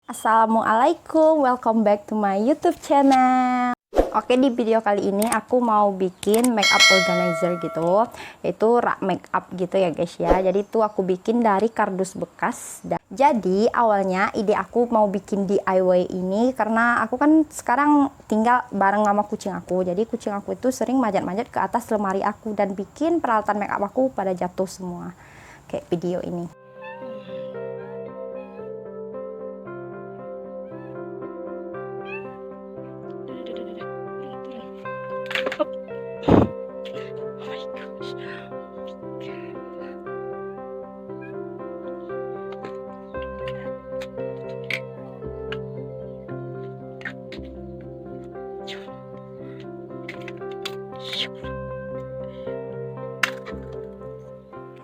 Assalamualaikum, welcome back to my YouTube channel. Oke, di video kali ini aku mau bikin makeup organizer gitu, yaitu rak makeup gitu ya guys ya. Jadi itu aku bikin dari kardus bekas. Jadi awalnya ide aku mau bikin DIY ini karena aku kan sekarang tinggal bareng sama kucing aku. Jadi kucing aku itu sering manjat-manjat ke atas lemari aku dan bikin peralatan makeup aku pada jatuh semua. Kayak video ini.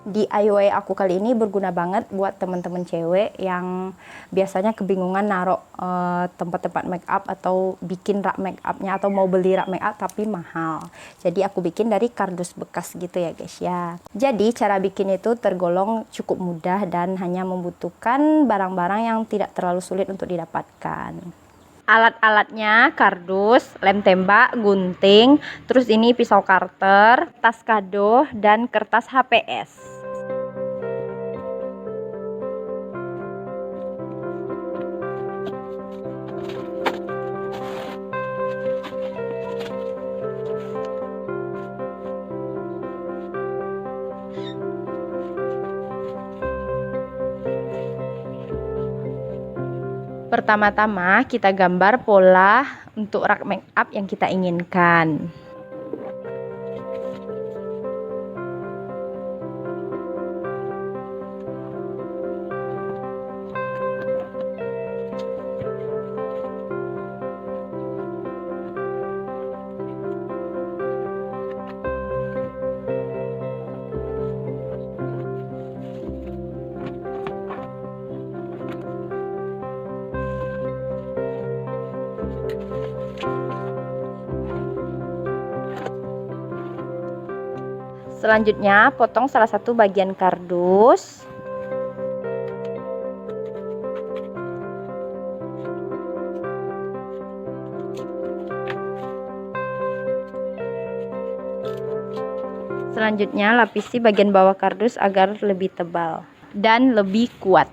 DIY aku kali ini berguna banget buat teman-teman cewek yang biasanya kebingungan naruh tempat-tempat make up atau bikin rak make upnya atau mau beli rak make up tapi mahal. Jadi aku bikin dari kardus bekas gitu ya guys ya. Jadi cara bikin itu tergolong cukup mudah dan hanya membutuhkan barang-barang yang tidak terlalu sulit untuk didapatkan. Alat-alatnya kardus, lem tembak, gunting, terus ini pisau karter, kertas kado, dan kertas HPS. Pertama-tama kita gambar pola untuk rak make up yang kita inginkan. Selanjutnya, potong salah satu bagian kardus. Selanjutnya, lapisi bagian bawah kardus agar lebih tebal dan lebih kuat.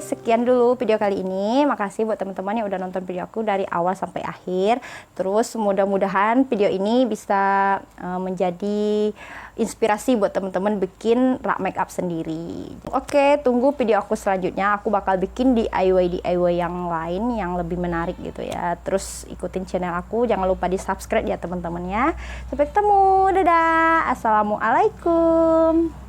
sekian dulu video kali ini. Makasih buat teman-teman yang udah nonton video aku dari awal sampai akhir. Terus mudah-mudahan video ini bisa menjadi inspirasi buat teman-teman bikin rak make up sendiri. Oke, tunggu video aku selanjutnya. Aku bakal bikin DIY yang lain yang lebih menarik gitu ya. Terus ikutin channel aku, jangan lupa di subscribe ya teman-teman ya. Sampai ketemu, dadah, assalamualaikum.